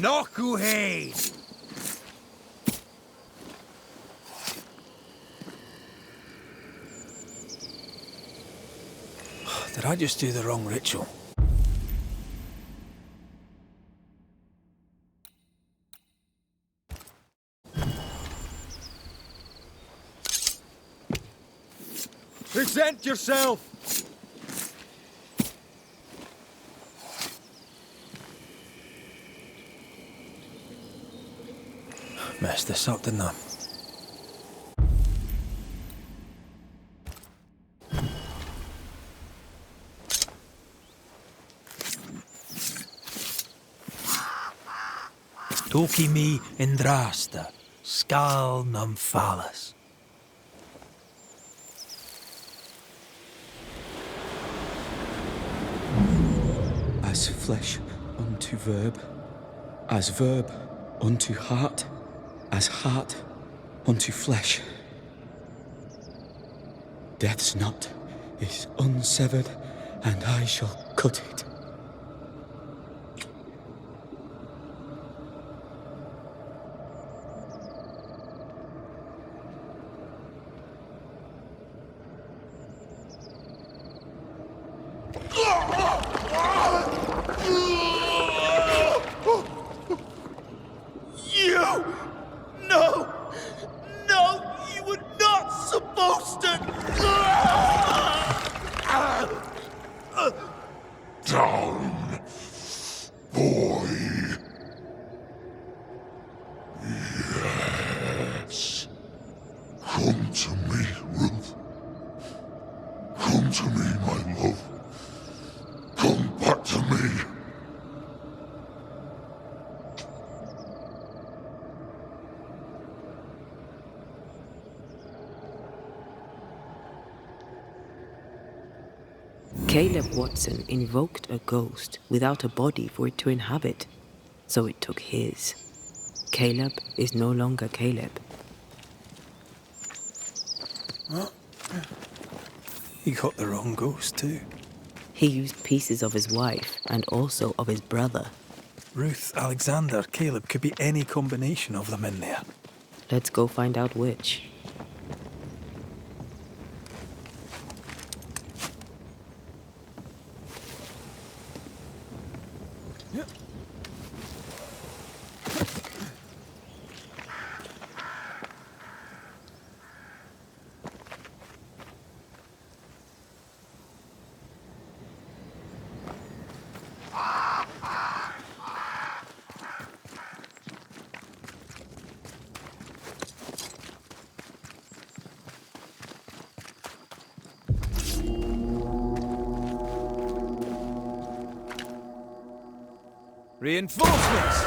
Nokuhei! Did I just do the wrong ritual? Present yourself! Messed this up, didn't I? Tokimi Indrasta, Skal Nymphalis. As flesh unto verb, as verb unto heart, as heart unto flesh. Death's knot is unsevered, and I shall cut it. Down, boy. Yes. Come to me, Ruth. Come to me, my love. Come back to me. Caleb Watson invoked a ghost without a body for it to inhabit, so it took his. Caleb is no longer Caleb. What? He got the wrong ghost too. He used pieces of his wife and also of his brother. Ruth, Alexander, Caleb, could be any combination of them in there. Let's go find out which. Reinforcements!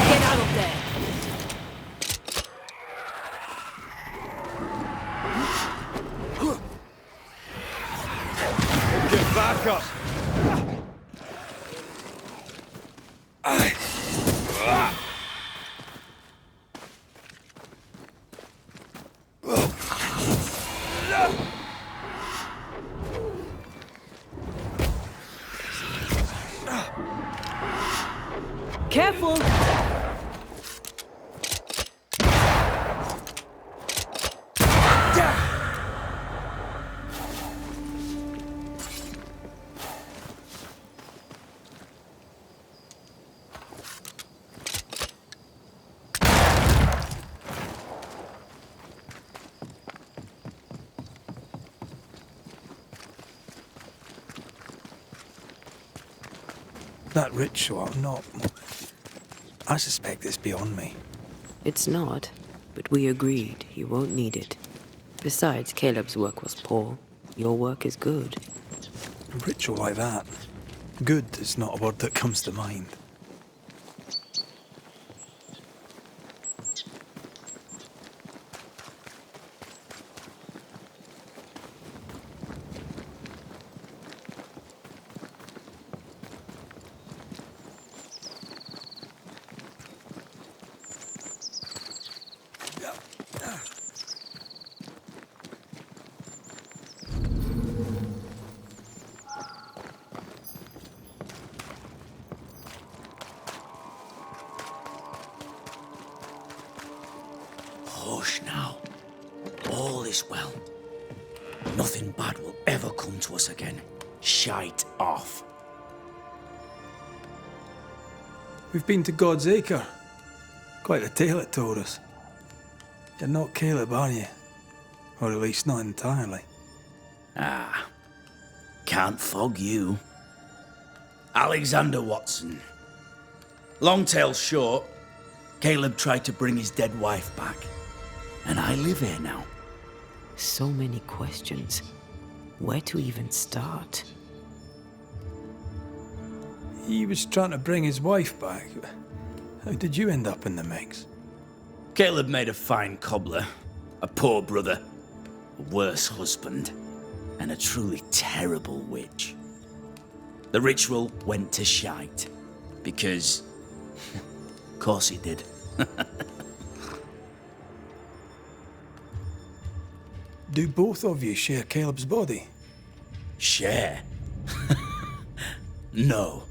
Get out of there! Get back up! Careful! That ritual, I'm not... I suspect it's beyond me. It's not, but we agreed he won't need it. Besides, Caleb's work was poor. Your work is good. A ritual like that. Good is not a word that comes to mind. Hush now. All is well. Nothing bad will ever come to us again. Shite off. We've been to God's Acre. Quite a tale it told us. You're not Caleb, are you? Or at least not entirely. Ah, can't fog you. Alexander Watson. Long tale short, Caleb tried to bring his dead wife back. And I live here now. So many questions. Where to even start? He was trying to bring his wife back. How did you end up in the mix? Caleb made a fine cobbler, a poor brother, a worse husband, and a truly terrible witch. The ritual went to shite, because... of course he did. Do both of you share Caleb's body? Share? No.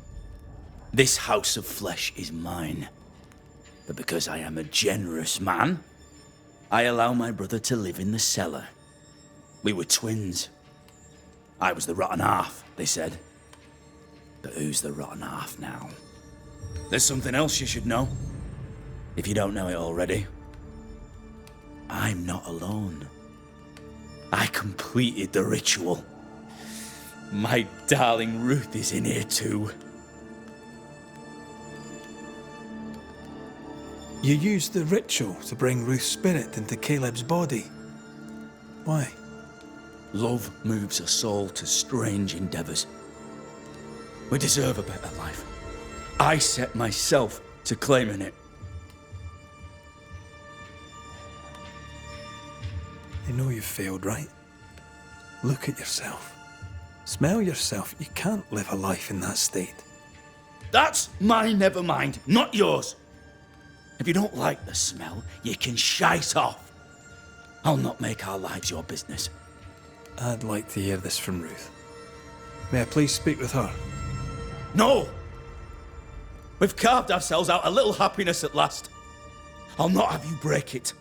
This house of flesh is mine. But because I am a generous man, I allow my brother to live in the cellar. We were twins. I was the rotten half, they said. But who's the rotten half now? There's something else you should know. If you don't know it already. I'm not alone. I completed the ritual. My darling Ruth is in here too. You used the ritual to bring Ruth's spirit into Caleb's body. Why? Love moves a soul to strange endeavors. We deserve a better life. I set myself to claiming it. You know you've failed, right? Look at yourself. Smell yourself. You can't live a life in that state. That's my never mind, not yours. If you don't like the smell, you can shite off. I'll not make our lives your business. I'd like to hear this from Ruth. May I please speak with her? No! We've carved ourselves out a little happiness at last. I'll not have you break it.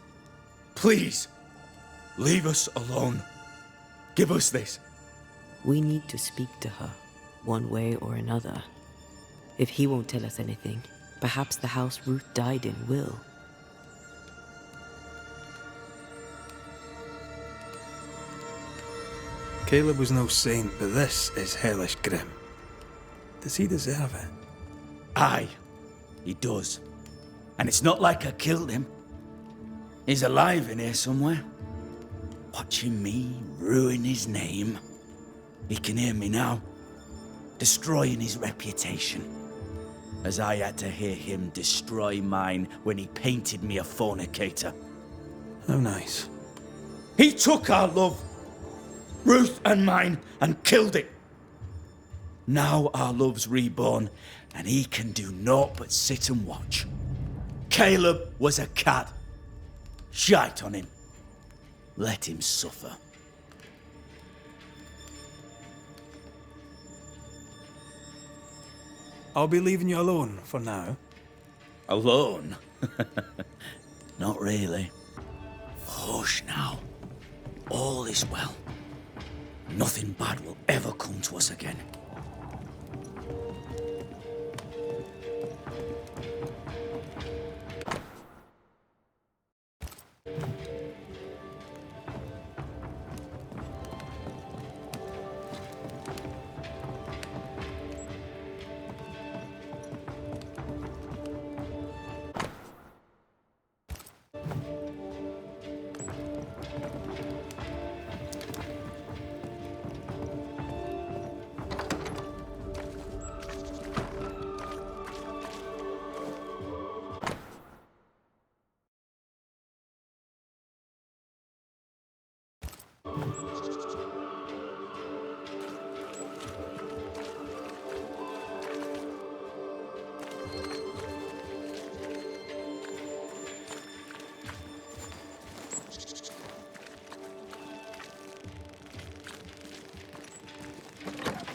Please, leave us alone. Give us this. We need to speak to her, one way or another. If he won't tell us anything, perhaps the house Ruth died in will. Caleb was no saint, but this is hellish grim. Does he deserve it? Aye, he does. And it's not like I killed him. He's alive in here somewhere. Watching me ruin his name. He can hear me now. Destroying his reputation. As I had to hear him destroy mine when he painted me a fornicator. How nice. He took our love, Ruth and mine, and killed it. Now our love's reborn, and he can do naught but sit and watch. Caleb was a cad. Shite on him. Let him suffer. I'll be leaving you alone for now. Alone? Not really. Hush now. All is well. Nothing bad will ever come to us again.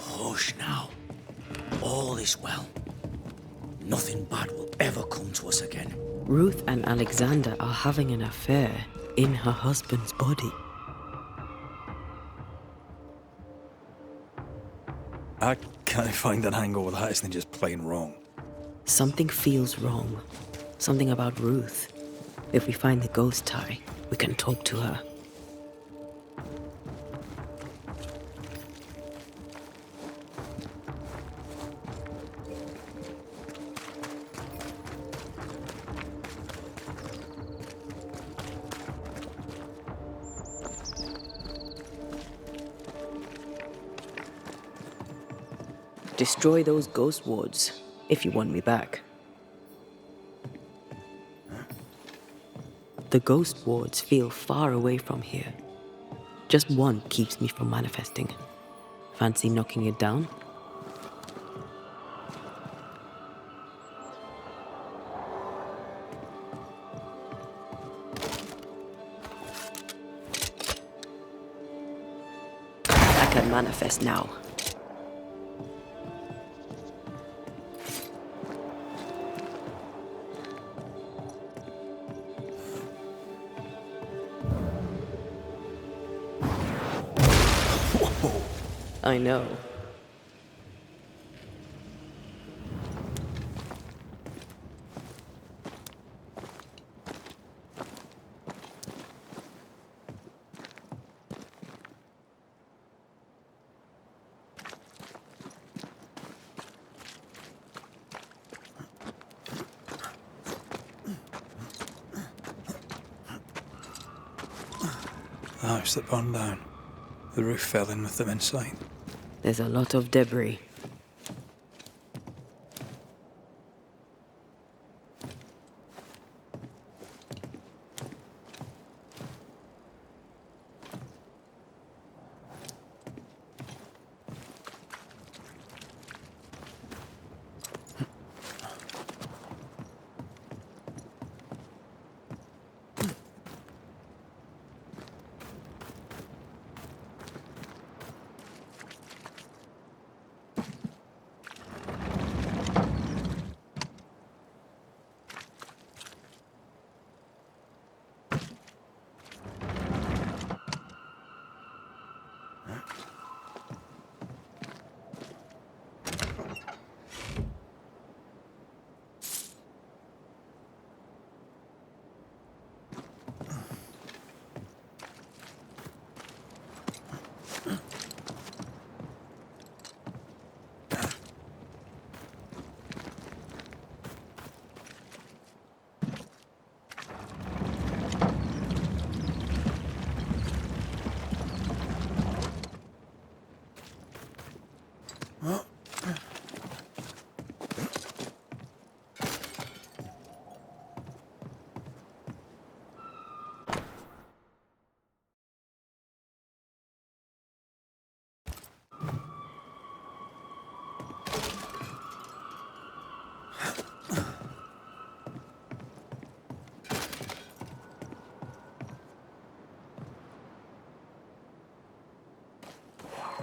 Hush now. All is well. Nothing bad will ever come to us again. Ruth and Alexander are having an affair. in her husband's body. I can't find an angle that isn't just plain wrong. Something feels wrong. Something about Ruth. If we find the ghost tie, we can talk to her. Destroy those ghost wards if you want me back. The ghost wards feel far away from here. Just one keeps me from manifesting. Fancy knocking it down? I can manifest now. I know. The house that burned down. The roof fell in with them inside. There's a lot of debris.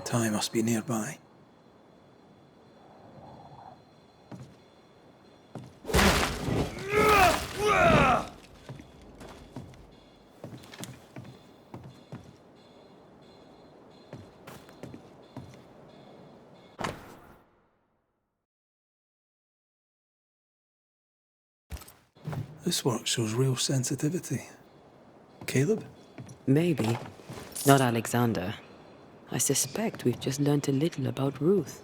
Ty must be nearby. This work shows real sensitivity. Caleb? Maybe. Not Alexander. I suspect we've just learnt a little about Ruth.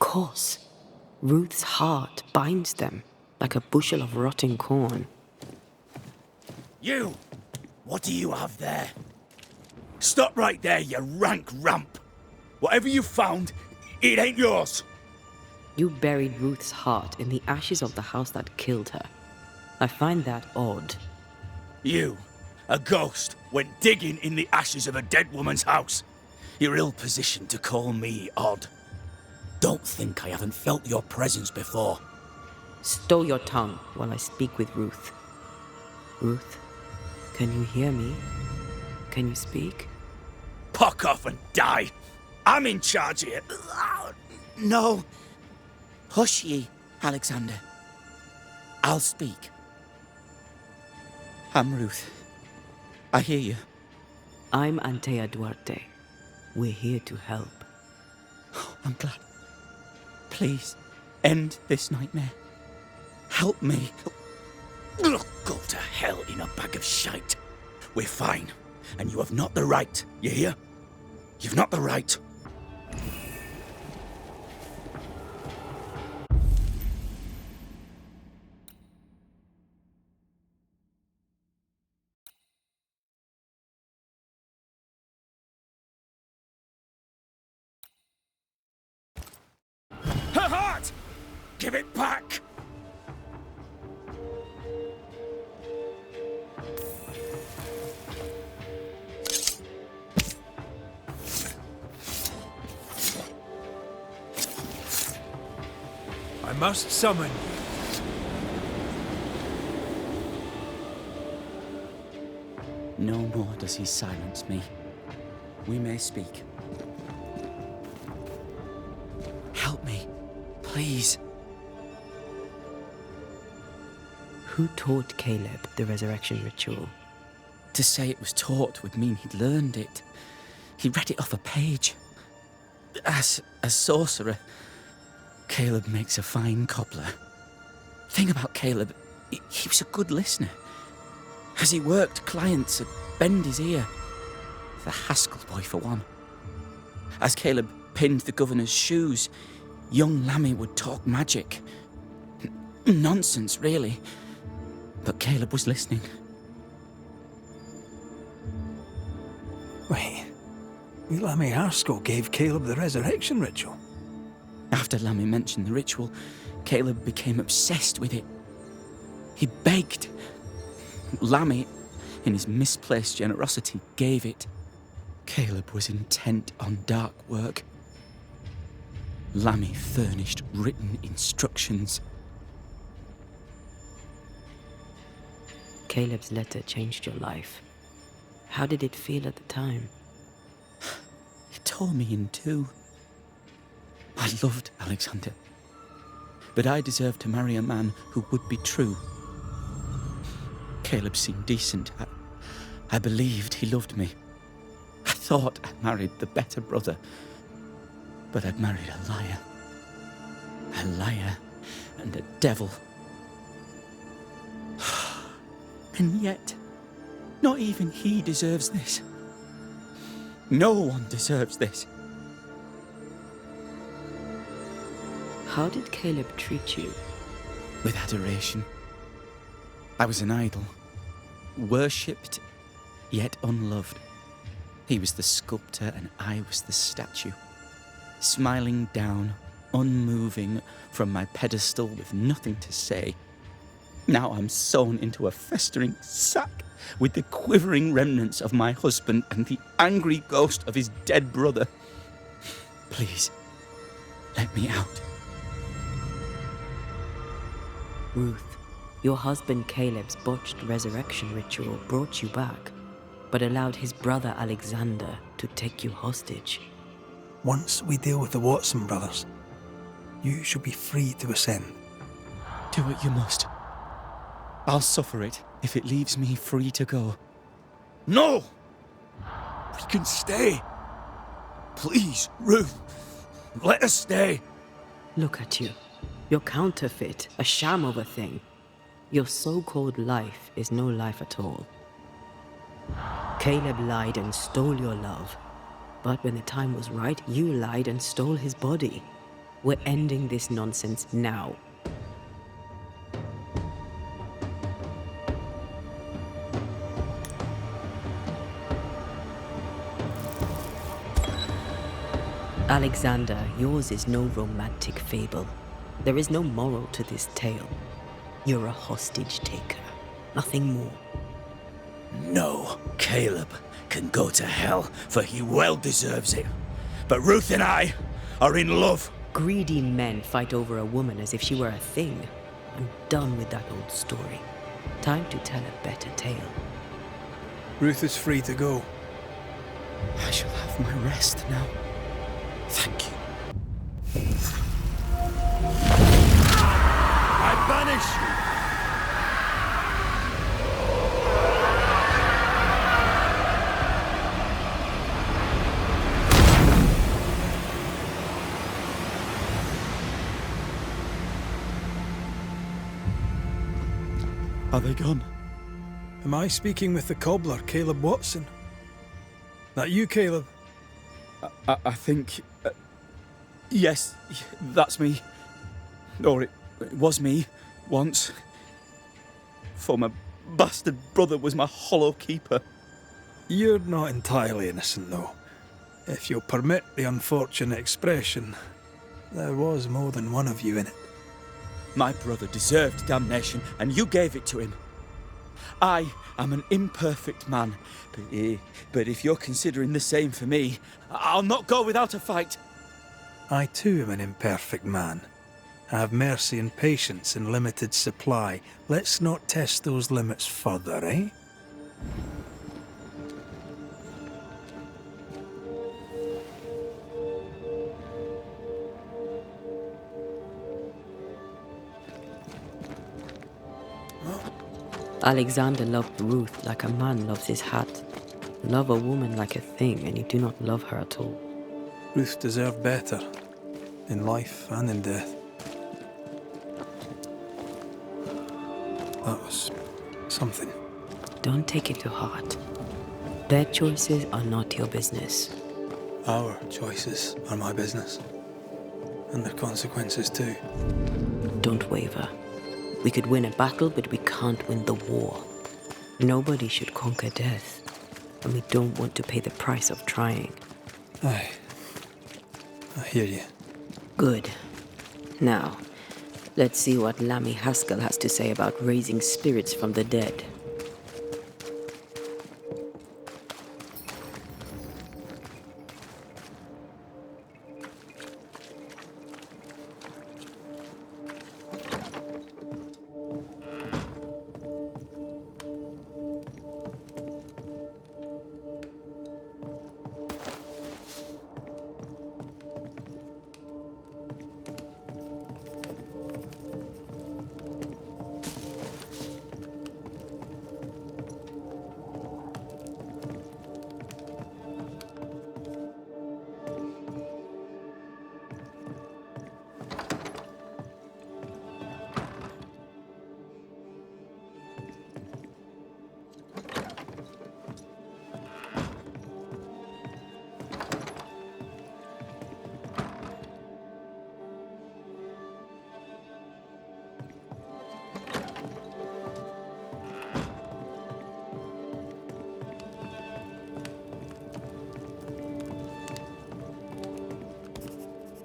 course. Ruth's heart binds them like a bushel of rotting corn. You! What do you have there? Stop right there, you rank ramp! Whatever you found, it ain't yours! You buried Ruth's heart in the ashes of the house that killed her. I find that odd. You, a ghost, went digging in the ashes of a dead woman's house. You're ill-positioned to call me odd. Don't think I haven't felt your presence before. Stow your tongue while I speak with Ruth. Ruth, can you hear me? Can you speak? Puck off and die! I'm in charge here. No. Hush ye, Alexander. I'll speak. I'm Ruth. I hear you. I'm Antea Duarte. We're here to help. Oh, I'm glad. Please, end this nightmare. Help me. Go to hell in a bag of shite. We're fine, and you have not the right, you hear? You've not the right. Her heart! Give it back! I must summon you. No more does he silence me. We may speak. Help me, please. Who taught Caleb the resurrection ritual? To say it was taught would mean he'd learned it. He read it off a page. As a sorcerer, Caleb makes a fine cobbler. Thing about Caleb, he was a good listener. As he worked, clients would bend his ear. The Haskell boy, for one. As Caleb pinned the governor's shoes, young Lammy would talk magic. Nonsense, really. But Caleb was listening. Wait, Lammy Haskell gave Caleb the resurrection ritual? After Lammy mentioned the ritual, Caleb became obsessed with it. He begged. Lammy, in his misplaced generosity, gave it. Caleb was intent on dark work. Lammy furnished written instructions. Caleb's letter changed your life. How did it feel at the time? It tore me in two. I loved Alexander, but I deserved to marry a man who would be true. Caleb seemed decent. I believed he loved me. I thought I married the better brother, but I'd married a liar. A liar and a devil. And yet, not even he deserves this. No one deserves this. How did Caleb treat you? With adoration. I was an idol, worshipped, yet unloved. He was the sculptor and I was the statue, smiling down, unmoving from my pedestal with nothing to say. Now I'm sewn into a festering sack with the quivering remnants of my husband and the angry ghost of his dead brother. Please, let me out. Ruth, your husband Caleb's botched resurrection ritual brought you back, but allowed his brother Alexander to take you hostage. Once we deal with the Watson brothers, you shall be free to ascend. Do what you must. I'll suffer it if it leaves me free to go. No! We can stay. Please, Ruth, let us stay. Look at you. You're counterfeit, a sham of a thing. Your so-called life is no life at all. Caleb lied and stole your love. But when the time was right, you lied and stole his body. We're ending this nonsense now. Alexander, yours is no romantic fable. There is no moral to this tale. You're a hostage taker, nothing more. No, Caleb can go to hell, for he well deserves it. But Ruth and I are in love. Greedy men fight over a woman as if she were a thing. I'm done with that old story. Time to tell a better tale. Ruth is free to go. I shall have my rest now. Thank you. I banish you. Are they gone? Am I speaking with the cobbler, Caleb Watson? That you, Caleb? I think... yes, that's me. Or it was me, once. For my bastard brother was my hollow keeper. You're not entirely innocent, though. If you'll permit the unfortunate expression, there was more than one of you in it. My brother deserved damnation, and you gave it to him. I am an imperfect man, but if you're considering the same for me, I'll not go without a fight. I too am an imperfect man. I have mercy and patience in limited supply. Let's not test those limits further, eh? Alexander loved Ruth like a man loves his hat. Love a woman like a thing, and you do not love her at all. Ruth deserved better, in life and in death. That was something. Don't take it to heart. Their choices are not your business. Our choices are my business. And their consequences too. Don't waver. We could win a battle, but we can't win the war. Nobody should conquer death, and we don't want to pay the price of trying. Aye. I hear you. Good. Now, let's see what Lammy Haskell has to say about raising spirits from the dead.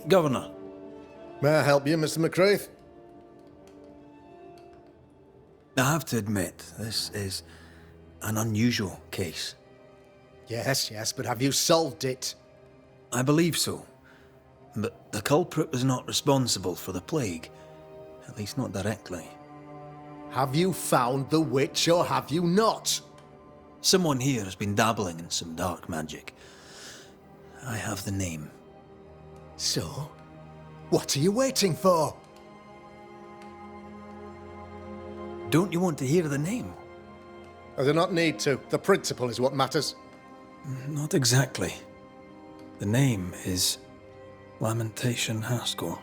Governor. May I help you, Mr. McCraith? I have to admit, this is an unusual case. Yes, but have you solved it? I believe so. But the culprit was not responsible for the plague. At least not directly. Have you found the witch or have you not? Someone here has been dabbling in some dark magic. I have the name. So, what are you waiting for? Don't you want to hear the name? I do not need to. The principle is what matters. Not exactly. The name is Lamentation Haskell.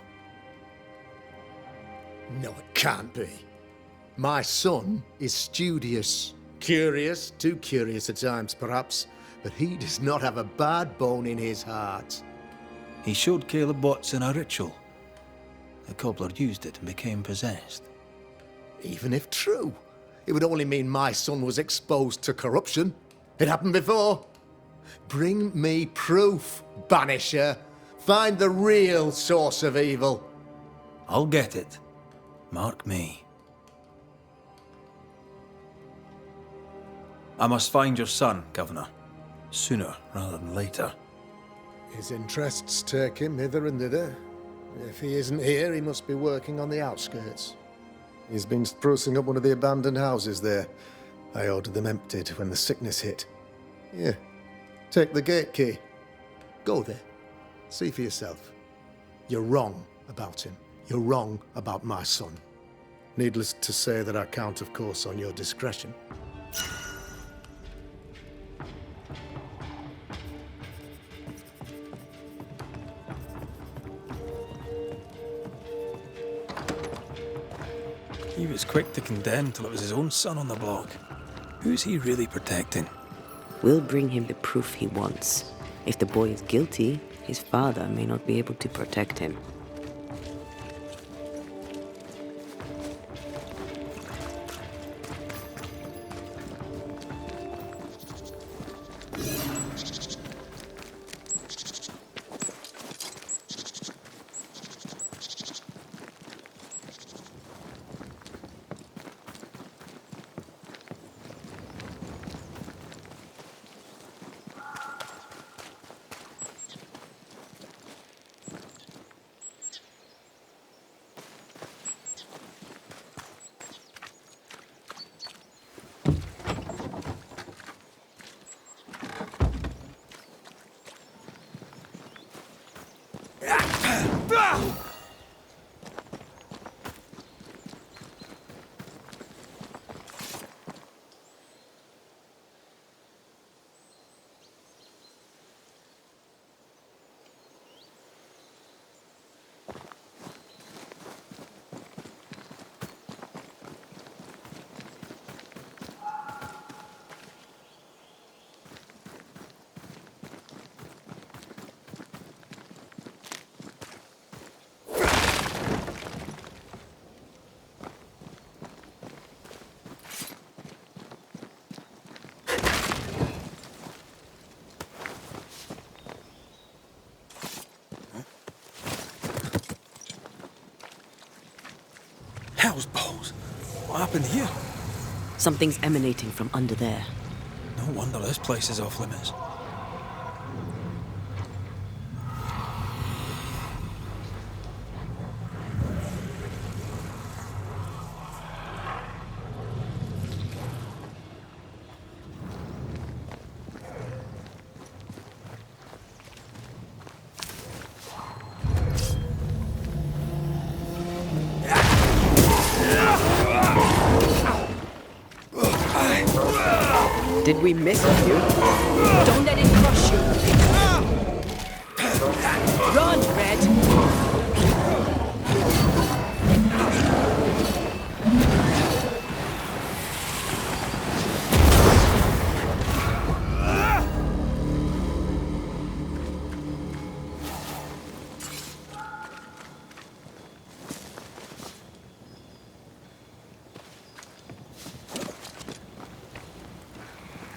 No, it can't be. My son is studious. Curious, too curious at times perhaps, but he does not have a bad bone in his heart. He showed Caleb Watson a ritual The cobbler used it and became possessed. Even if true, it would only mean my son was exposed to corruption. It happened before. Bring me proof, Banisher. Find the real source of evil. I'll get it. Mark me. I must find your son, Governor. Sooner rather than later. His interests take him hither and thither. If he isn't here, he must be working on the outskirts. He's been sprucing up one of the abandoned houses there. I ordered them emptied when the sickness hit. Here, take the gate key. Go there. See for yourself. You're wrong about him. You're wrong about my son. Needless to say that I count, of course, on your discretion. He was quick to condemn till it was his own son on the block. Who's he really protecting? We'll bring him the proof he wants. If the boy is guilty, his father may not be able to protect him. Hell's balls! What happened here? Something's emanating from under there. No wonder this place is off limits. Did we miss you? Don't let it crush you! Run, Red!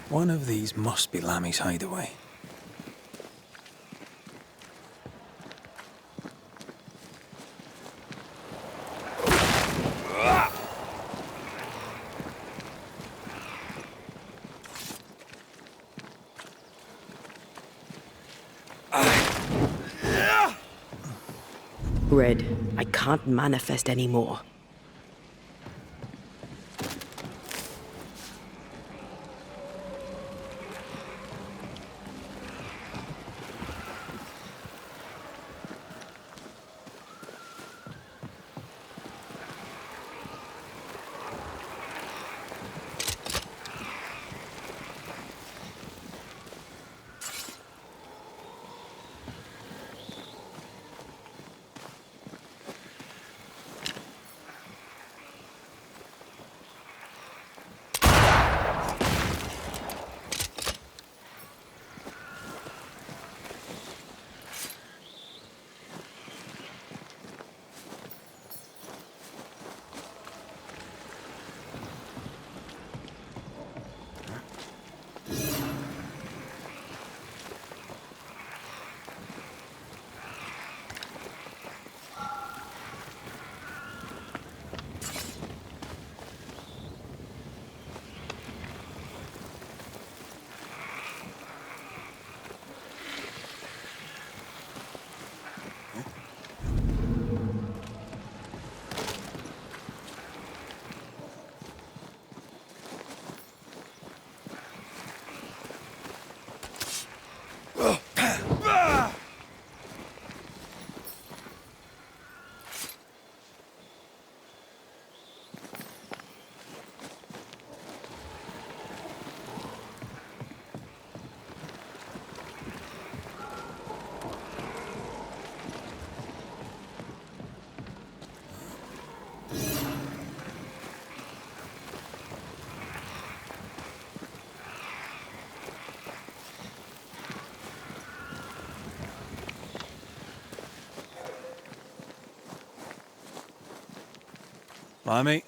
One of these must be Lammy's hideaway. Red, I can't manifest anymore. Lammy,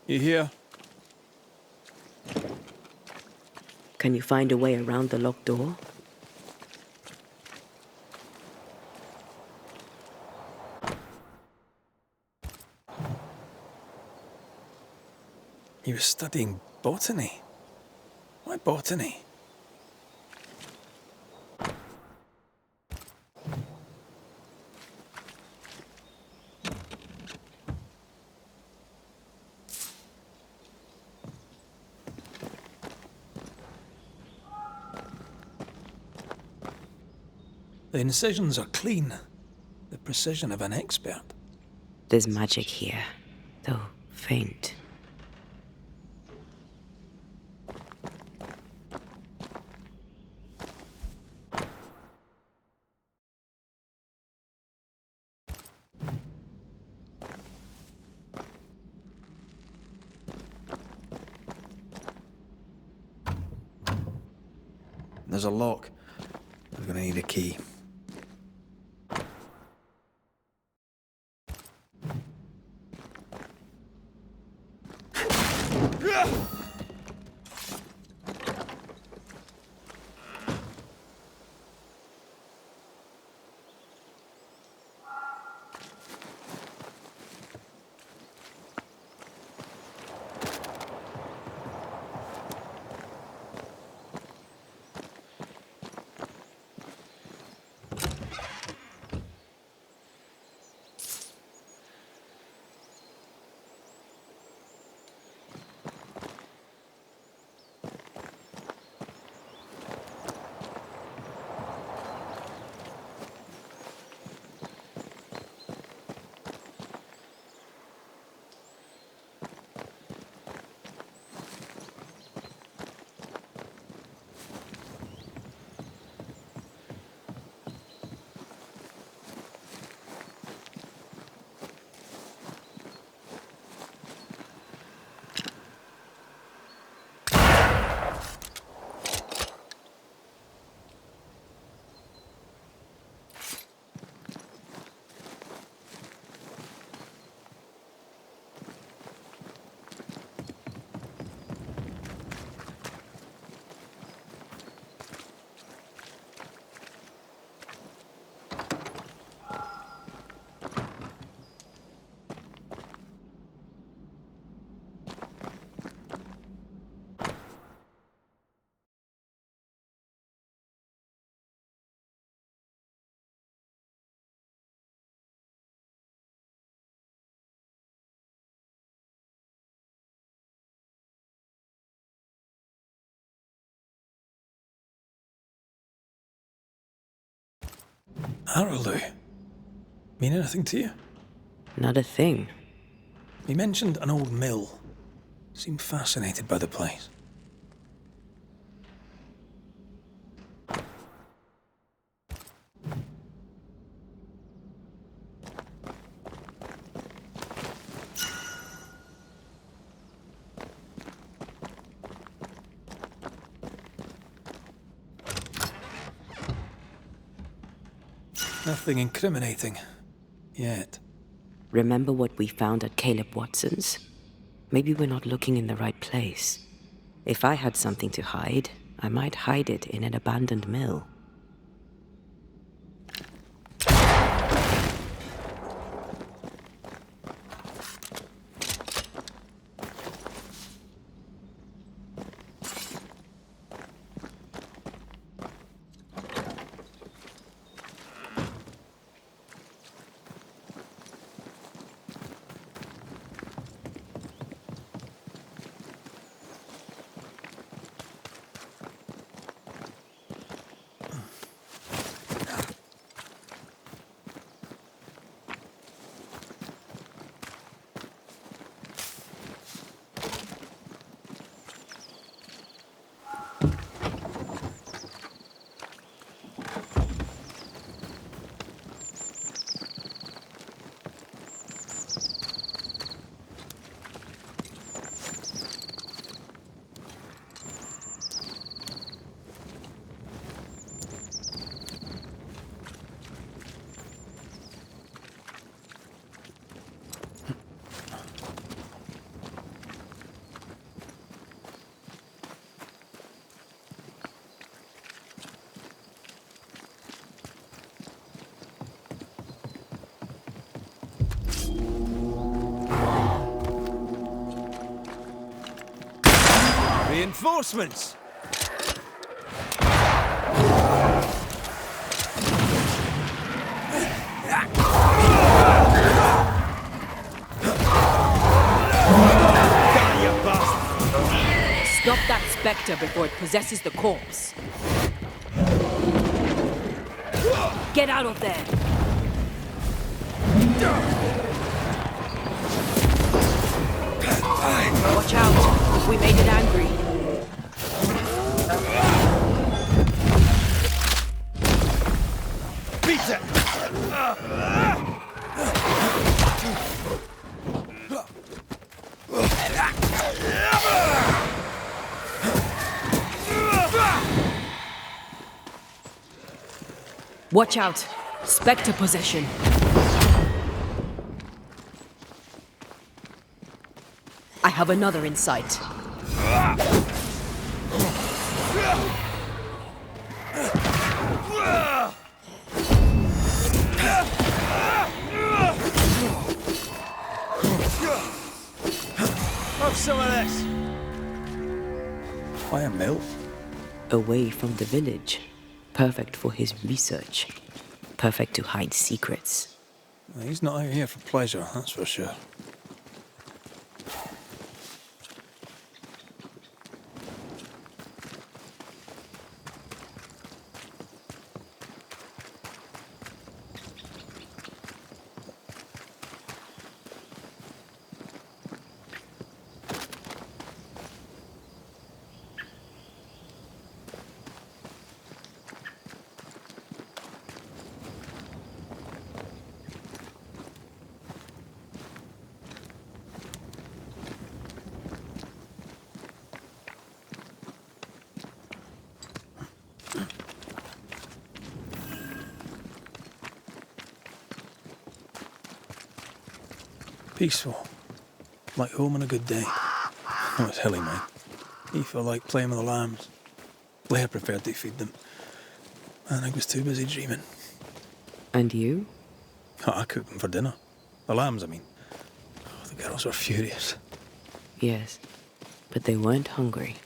you here? Can you find a way around the locked door? You were studying botany. Why botany? The incisions are clean. The precision of an expert. There's magic here, though faint. There's a lock. I'm gonna need a key. Araloo. Mean anything to you? Not a thing. He mentioned an old mill. Seemed fascinated by the place. Nothing incriminating. Yet. Remember what we found at Caleb Watson's? Maybe we're not looking in the right place. If I had something to hide, I might hide it in an abandoned mill. Reinforcements! Stop that spectre before it possesses the corpse. Get out of there! Watch out! We made it angry. Watch out! Spectre possession. I have another in sight. Have some of this! Why a mill? Away from the village. Perfect for his research. Perfect to hide secrets. Well, he's not out here for pleasure, that's for sure. Peaceful. Like home on a good day. Oh, it's hilly, mate. He felt like playing with the lambs. Blair preferred to feed them. And I was too busy dreaming. And you? Oh, I cooked them for dinner. The lambs, I mean. Oh, the girls were furious. Yes, but they weren't hungry.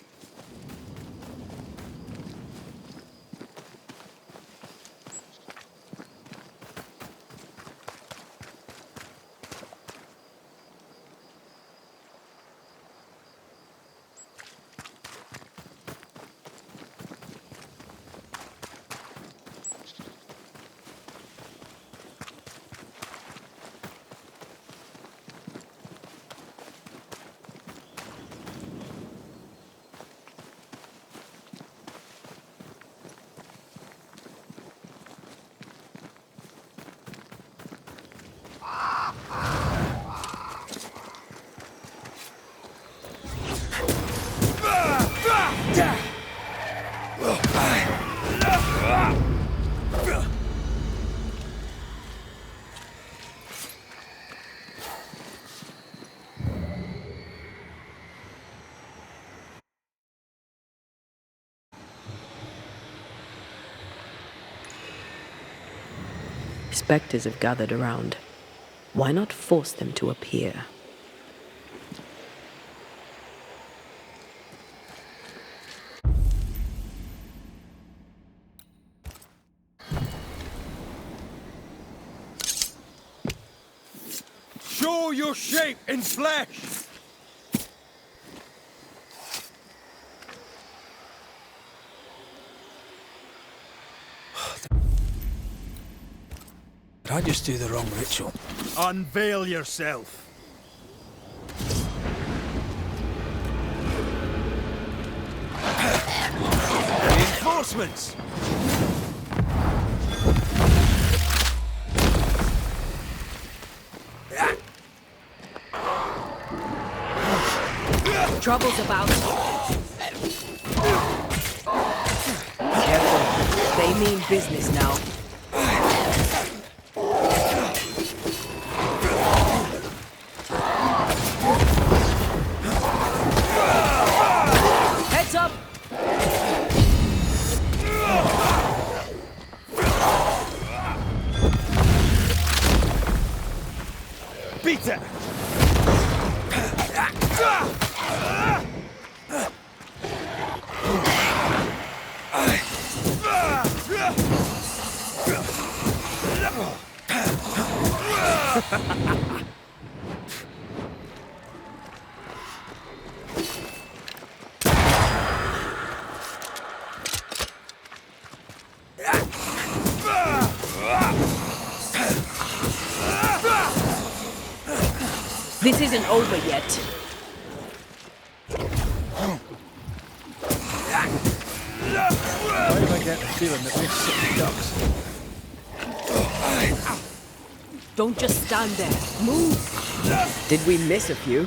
Spectres have gathered around. Why not force them to appear? Show your shape in flesh! Did I just do the wrong ritual? Unveil yourself. Reinforcements! Trouble's about. Careful. They mean business now. Heads up! Beat it! This isn't over yet. Why do I get the feeling that we're sitting ducks? Don't just stand there. Move. Did we miss a few?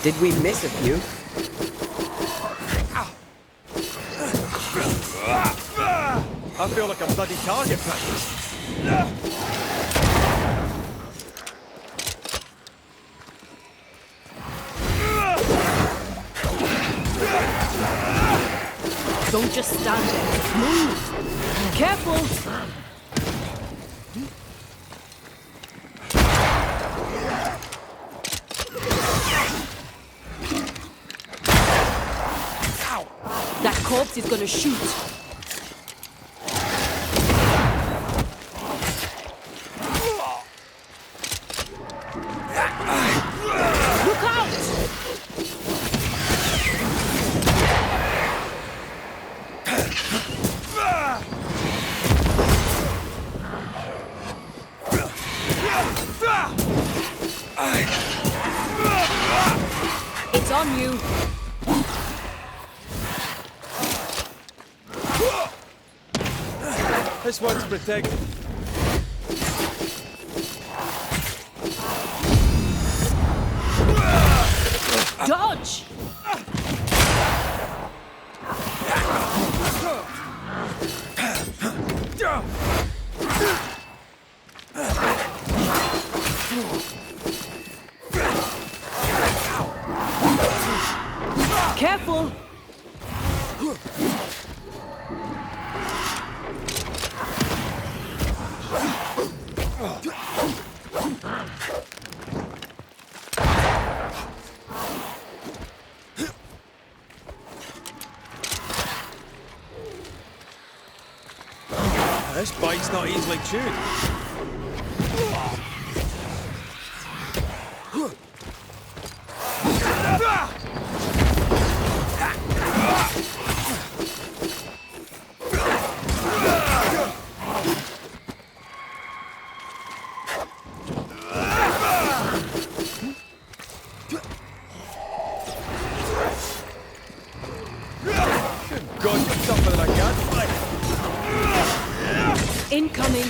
Did we miss a few? I feel like a bloody target practice. Don't just stand there. Move. Careful. That corpse is gonna shoot. Look out! It's on you. This one's protected. Dodge! Careful! This bite's not easily chewed. God, you're tougher than I can. Incoming!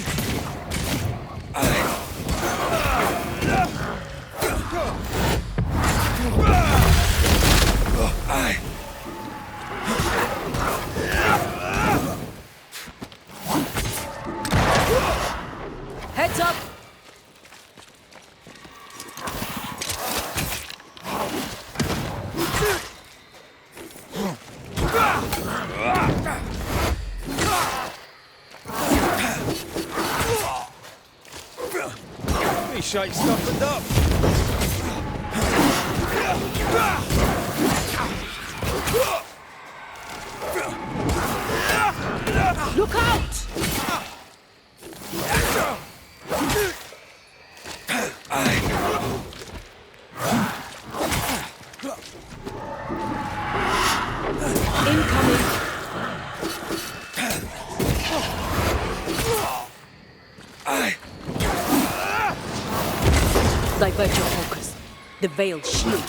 Heads up! These shite stuffed up. Look out! Avert your focus. The veiled shield.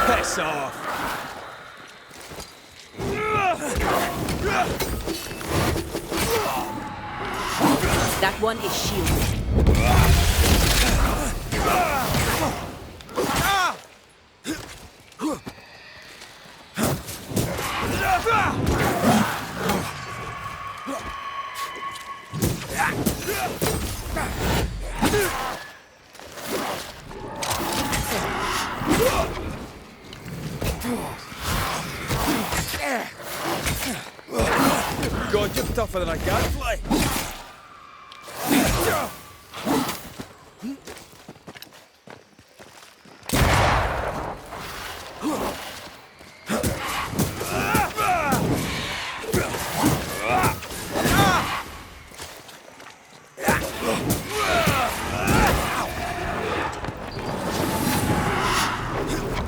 Piss off! That one is shielded. God, you're tougher than a gadfly.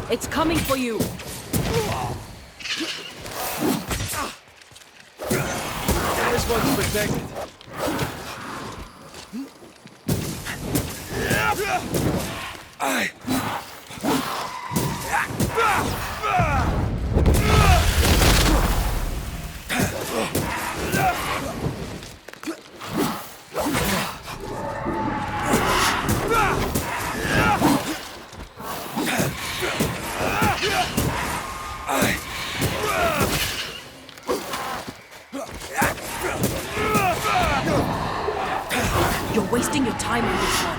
It's coming for you. This one's protected. You're wasting your time on this one.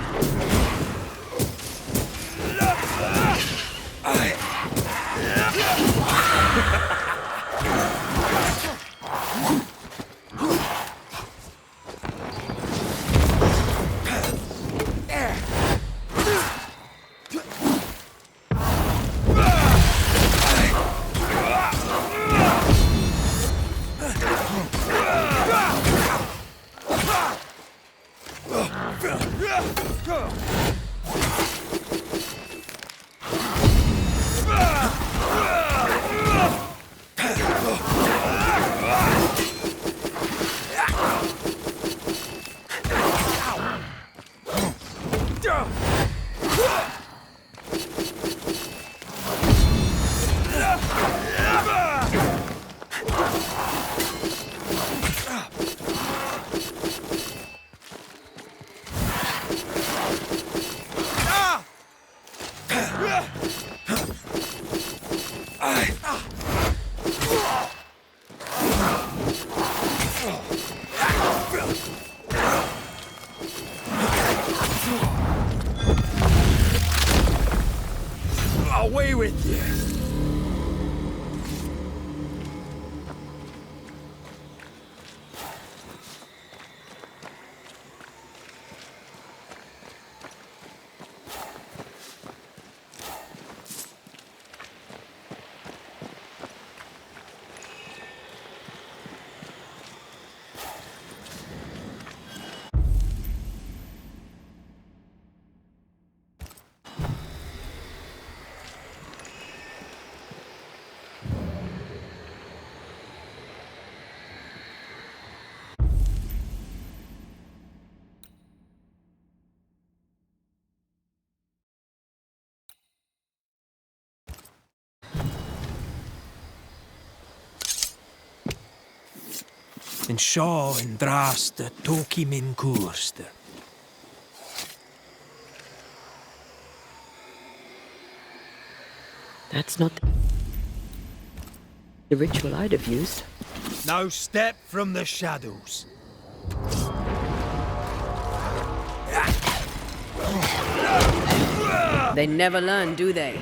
Away with you! and Shaw and Drast Toki Min Kurster. That's not the ritual I'd have used. Now step from the shadows. They never learn, do they?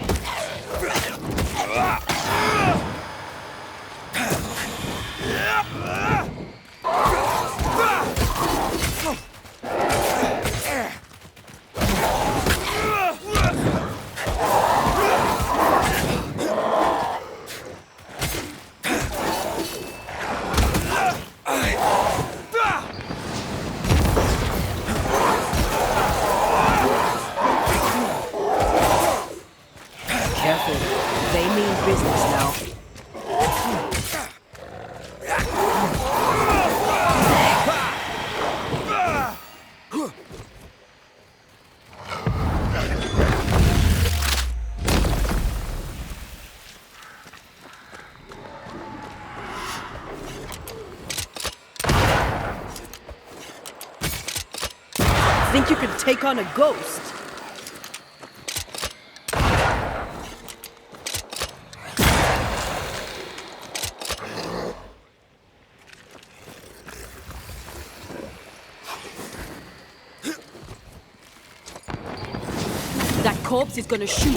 Careful. They mean business now. Think you could take on a ghost? That corpse is gonna shoot.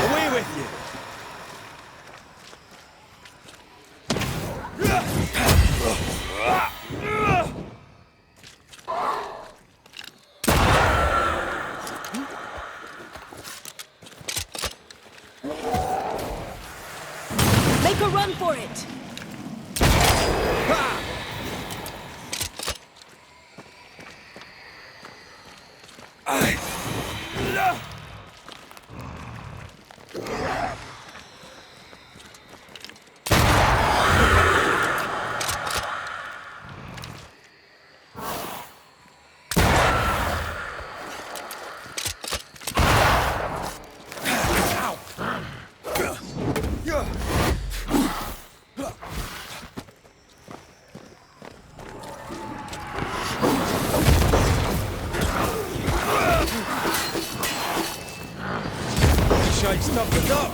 Away with you! Make a run for it! Shite stuff it up!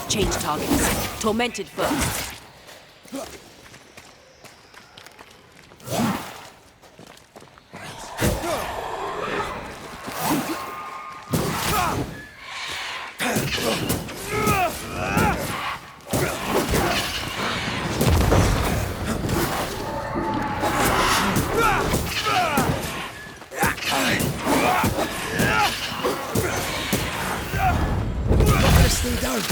Change targets. Tormented first. Stay down!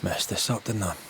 Messed this up, didn't I?